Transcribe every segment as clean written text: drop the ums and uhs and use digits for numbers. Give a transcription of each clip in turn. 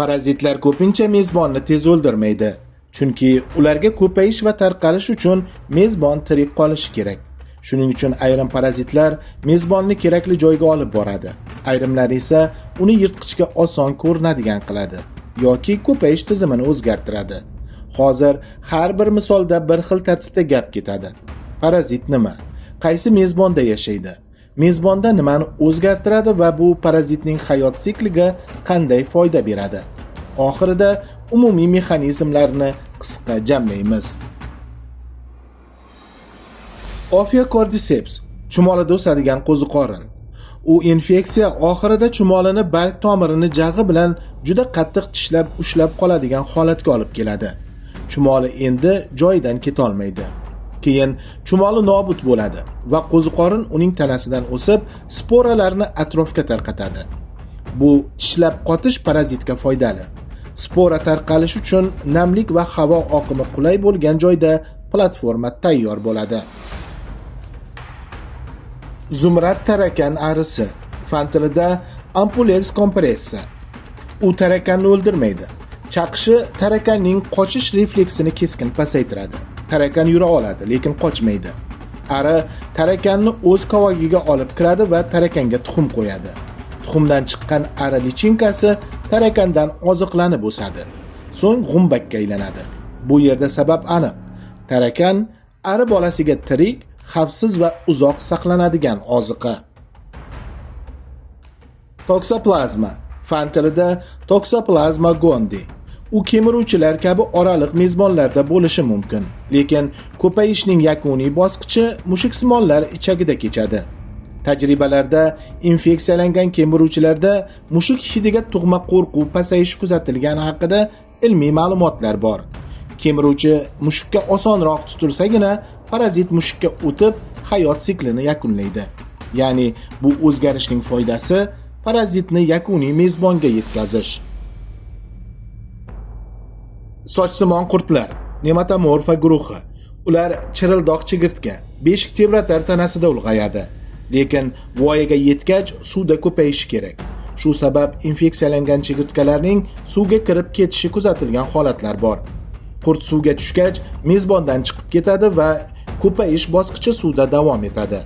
Parazitlar ko'pincha mezbonni tez o'ldirmaydi, chunki ularga ko'payish va tarqalish uchun mezbon tirik qolishi kerak. Shuning uchun ayrim parazitlar mezbonni kerakli joyga olib boradi. Ayrimlari esa uni yirtqichga oson ko'rinadigan qiladi yoki ko'payish tizimini o'zgartiradi. Hozir har bir misolda bir xil tartibda gap ketadi. Parazit nima? Qaysi mezbonda yashaydi? Mezbonda nimani o'zgartiradi va bu parazitning hayot sikliga qanday foyda beradi? Oxirida umumiy mexanizmlarni qisqa jamlaymiz. Ophiocordyceps chumolida o'sadigan qo'ziqorin. U infeksiya oxirida chumolini barg tomirini jag'i bilan juda qattiq tishlab ushlab qoladigan holatga olib keladi. Chumoli endi joyidan keta olmaydi. Keyin chumoli nobud bo'ladi va qo'ziqorin uning tanasidan o'sib, sporalarni atrofga tarqatadi. Bu tishlab qotish parazitga foydali. Spora tarqalish uchun namlik va havo oqimi qulay bo'lgan joyda platforma tayyor bo'ladi. Zumrad tarakan arisi, fan tilida Ampulex compressa. U tarakanni o'ldirmaydi. Chaqishi tarakanning qochish refleksini keskin pasaytiradi. Tarakan yura oladi, lekin qochmaydi. Ari tarakanni o'z kovagiga olib kiradi va tarakanga tuxum qo'yadi. Tuxumdan chiqqan ari lichinkasi tarakandan oziqlanib o'sadi. So'ng g'umbakka aylanadi. Bu yerda sabab aniq. Tarakan ari bolasiga tirik, xavfsiz va uzoq saqlanadigan oziqa. Toxoplasma, fan tilida Toxoplasma gondii. U kemiruvchilar kabi oraliq mezbonlarda bo'lishi mumkin, lekin ko'payishning yakuniy bosqichi mushuksimonlar ichagida kechadi. Tajribalarda infeksiyalangan kemiruvchilarda mushuk hidiga tug'ma qo'rquv pasayishi kuzatilgani haqida ilmiy ma'lumotlar bor. Kemiruvchi mushukka osonroq tutilsagina parazit mushukka o'tib hayot siklini yakunlaydi. Ya'ni bu o'zgarishning foydasi parazitni yakuniy mezbonga yetkazish. Sochsimon qurtlar, nematomorfa guruhi. Ular chirildoq chigirtka, beshik tebratar tanasida ulg'ayadi. Lekin voyaga yetgach suvda ko'payishi kerak. Shu sabab infeksiyalangan chigirtkalarning suvga kirib ketishi kuzatilgan holatlar bor. Qurt suvga tushgach mezbondan chiqib ketadi va ko'payish bosqichi suvda davom etadi.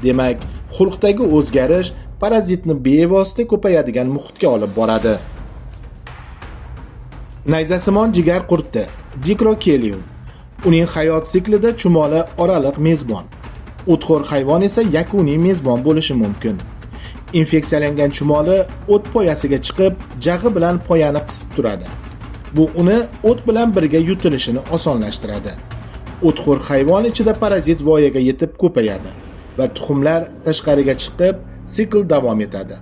Demak, xulqdagi o'zgarish parazitni bevosita ko'payadigan muhitga olib boradi. Nayzasimon jigar qurti, Dicrocelium. Uning hayot siklida chumoli oraliq mezbon. O'txo'r hayvon esa yakuniy mezbon bo'lishi mumkin. Infeksiyalangan chumoli o't poyasiga chiqib, jag'i bilan poyani qisib turadi. Bu uni o't bilan birga yutilishini osonlashtiradi. O'txo'r hayvon ichida parazit voyaga yetib ko'payadi va tuxumlar tashqariga chiqib, sikl davom etadi.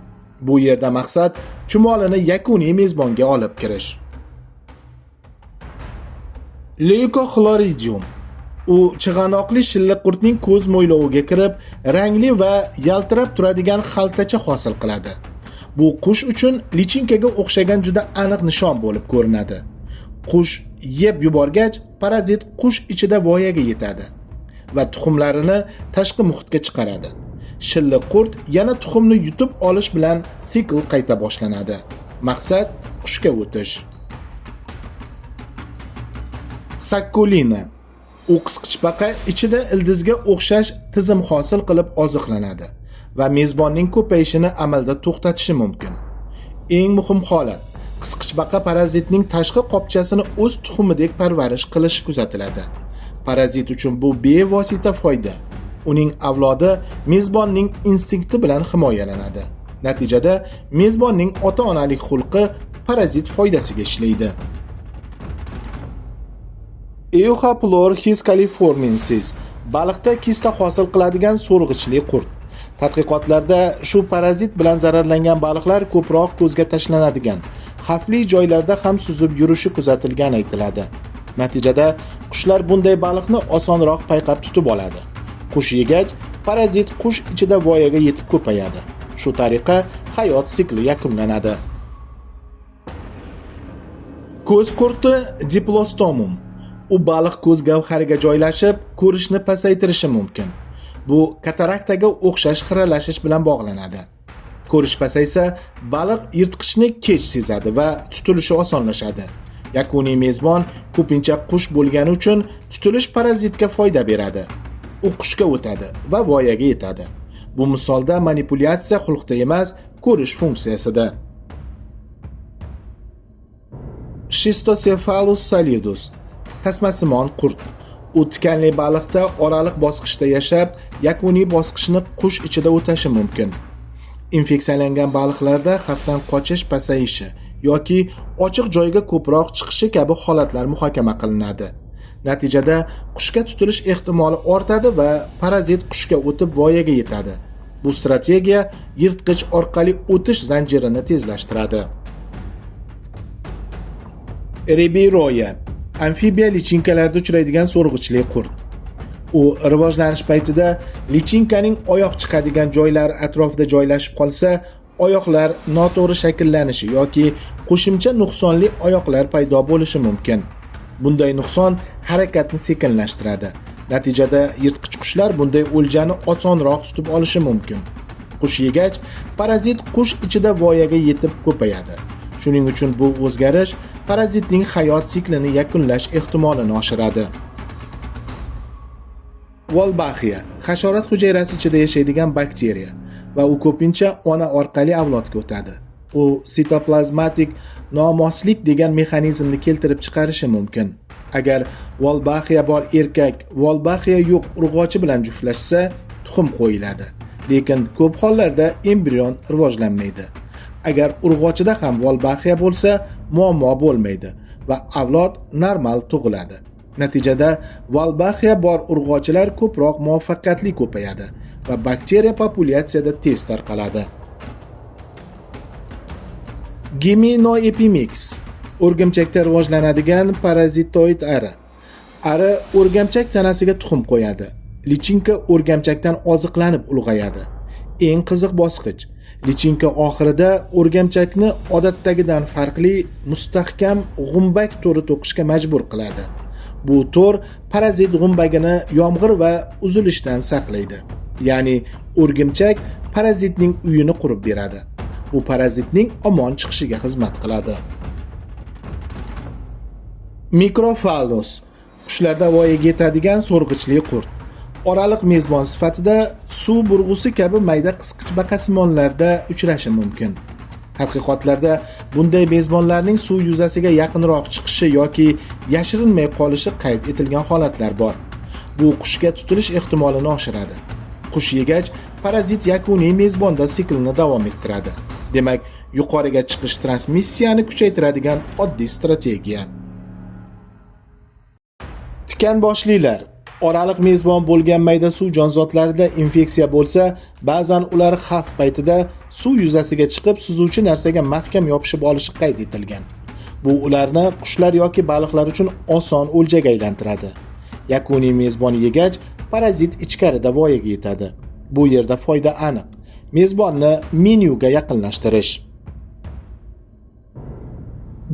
Bu yerda maqsad chumolini yakuniy mezbonga olib kirish. Leucochloridium. U chig'anoqli shilliq qurtning ko'z mo'yloviga kirib, rangli va yaltirab turadigan xaltacha hosil qiladi. Bu qush uchun lichinkaga o'xshagan juda aniq nishon bo'lib ko'rinadi. Qush yeb yuborgach, parazit qush ichida voyaga yetadi va tuxumlarini tashqi muhitga chiqaradi. Shilliq qurt yana tuxumni yutib olish bilan sikl qayta boshlanadi. Maqsad qushga o'tish. Sakkulina. U qisqichbaqa ichida ildizga o'xshash tizim hosil qilib oziqlanadi va mezbonning ko'payishini amalda to'xtatishi mumkin. Eng muhim holat, qisqichbaqa parazitning tashqi qopchasini o'z tuxumidek parvarish qilishi kuzatiladi. Parazit uchun bu bevosita foyda. Uning avlodi mezbonning instinkti bilan himoyalanadi. Natijada mezbonning ota-onalik xulqi parazit foydasiga ishlaydi. Euhaplorhis californiensis baliqda kista hosil qiladigan so'rg'ichli qurt. Tadqiqotlarda shu parazit bilan zararlangan baliqlar ko'proq ko'zga tashlanadigan, xavfli joylarda ham suzib yurishi kuzatilgani aytiladi. Natijada qushlar bunday baliqni osonroq payqab tutib oladi. Qush yegach, parazit qush ichida voyaga yetib ko'payadi. Shu tariqa hayot sikli yakunlanadi. Ko'z qurti Diplostomum. U baliq ko'z gavhariga joylashib, ko'rishni pasaytirishi mumkin. Bu kataraktaga o'xshash xiralashish bilan bog'lanadi. Ko'rish pasaysa, baliq yirtqichni kech sezadi va tutilishi osonlashadi. Yakuniy mezbon ko'pincha qush bo'lgani uchun tutilish parazitga foyda beradi. U qushga o'tadi va voyaga yetadi. Bu misolda manipulyatsiya xulqda emas, ko'rish funksiyasida. Schistocephalus solidus, tasmasimon qurt. U tikanli baliqda oraliq bosqichda yashab, yakuniy bosqichni qush ichida o'tashi mumkin. Infeksiyalangan baliqlarda xavfdan qochish pasayishi yoki ochiq joyga ko'proq chiqishi kabi holatlar muhokama qilinadi. Natijada qushga tutilish ehtimoli ortadi va parazit qushga o'tib voyaga yetadi. Bu strategiya yirtqich orqali o'tish zanjirini tezlashtiradi. Ribiroya, amfibiya lichinkalarda uchraydigan so'rg'ichli qurt. U rivojlanish paytida lichinkaning oyoq chiqadigan joylar atrofida joylashib qolsa, oyoqlar noto'g'ri shakllanishi yoki qo'shimcha nuqsonli oyoqlar paydo bo'lishi mumkin. Bunday nuqson harakatni sekinlashtiradi. Natijada yirtqich qushlar bunday o'ljani osonroq tutib olishi mumkin. Qush yegach, parazit qush ichida voyaga yetib ko'payadi. Shuning uchun bu o'zgarish parazitning hayot siklini yakunlash ehtimolini oshiradi. Wolbachia hasharot hujayrasi ichida yashaydigan bakteriya va u ko'pincha ona orqali avlodga o'tadi. U sitoplazmatik nomoslik degan mexanizmni keltirib chiqarishi mumkin. Agar Wolbachia bor erkak Wolbachia yo'q urg'ochi bilan juftlashsa, tuxum qo'yiladi. Lekin ko'p hollarda embrion rivojlanmaydi. Agar urg'ochida ham Wolbachia bo'lsa, muammo bo'lmaydi va avlod normal tug'iladi. Natijada Wolbachia bor urg'ochilar ko'proq muvaffaqiyatli ko'payadi va bakteriya populyatsiyada tez tarqaladi. Giminoepimix, o'rgimchakda rivojlanadigan parazitoid ari. Ari o'rgimchak tanasiga tuxum qo'yadi. Lichinka o'rgimchakdan oziqlanib ulg'ayadi. Eng qiziq bosqich. Lichinka oxirida o'rgimchakni odatdagidan farqli mustahkam g'umbak to'ri to'qishga majbur qiladi. Bu to'r parazit g'umbagini yomg'ir va uzilishdan saqlaydi. Ya'ni o'rgimchak parazitning uyini qurib beradi. Bu parazitning omon chiqishiga xizmat qiladi. Microphallus, qushlarda voyaga yetadigan so'rg'ichli qurt. Oraliq mezbon sifatida suv burg'usi kabi mayda qisqich baqasimonlarda uchrashi mumkin. Tadqiqotlarda bunday mezbonlarning suv yuzasiga yaqinroq chiqishi yoki yashirinmay qolishi qayd etilgan holatlar bor. Bu qushga tutilish ehtimolini oshiradi. Qush yegach, parazit yakuniy mezbonda siklni davom ettiradi. Demak, yuqoriga chiqish transmissiyani kuchaytiradigan oddiy strategiya. Tikan boshlilar oraliq mezbon bo'lgan mayda suv jonzotlarida infeksiya bo'lsa, ba'zan ular xavf paytida suv yuzasiga chiqib suzuvchi narsaga mahkam yopishib olishi qayd etilgan. Bu ularni qushlar yoki baliqlar uchun oson o'ljaga aylantiradi. Yakuniy mezbon yegach, parazit ichkarida voyaga yetadi. Bu yerda foyda aniq. Mezbonni menyuga yaqinlashtirish.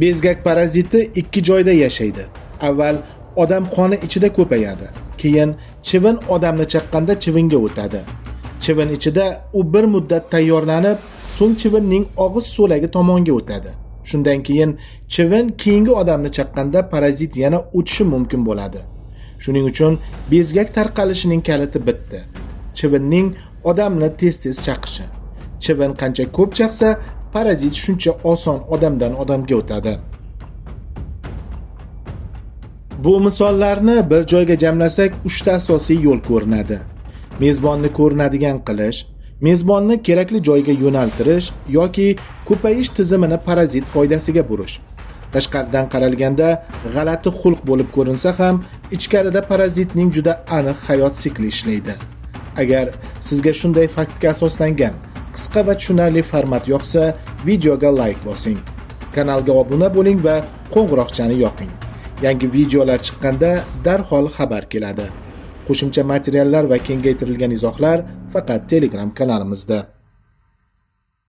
Bezgak paraziti ikki joyda yashaydi. Avval odam qoni ichida ko'payadi. Keyin chivin odamni chaqqanda chivinga o'tadi. Chivin ichida u bir muddat tayyorlanib, so'ng chivinning og'iz so'lagi tomonga o'tadi. Shundan keyin chivin keyingi odamni chaqqanda parazit yana o'tishi mumkin bo'ladi. Shuning uchun bezgak tarqalishining kaliti bitta. Chivinning odamni tez-tez chaqishi. Chivin qancha ko'p chaqsa, parazit shuncha oson odamdan odamga o'tadi. Bu misollarni bir joyga jamlasak, 3 ta asosiy yo'l ko'rinadi. Mezbonni ko'rinadigan qilish, mezbonni kerakli joyga yo'naltirish yoki ko'payish tizimini parazit foydasiga burish. Tashqaridan qaralganda g'alati xulq bo'lib ko'rinsa ham, ichkarida parazitning juda aniq hayot sikli ishlaydi. Agar sizga shunday faktga asoslangan qisqa va tushunarli format yoqsa, videoga like bosing. Kanalga obuna bo'ling va qo'ng'iroqchani yoqing. Yangi videolar chiqqanda darhol xabar keladi. Qo'shimcha materiallar va kengaytirilgan izohlar faqat Telegram kanalimizda.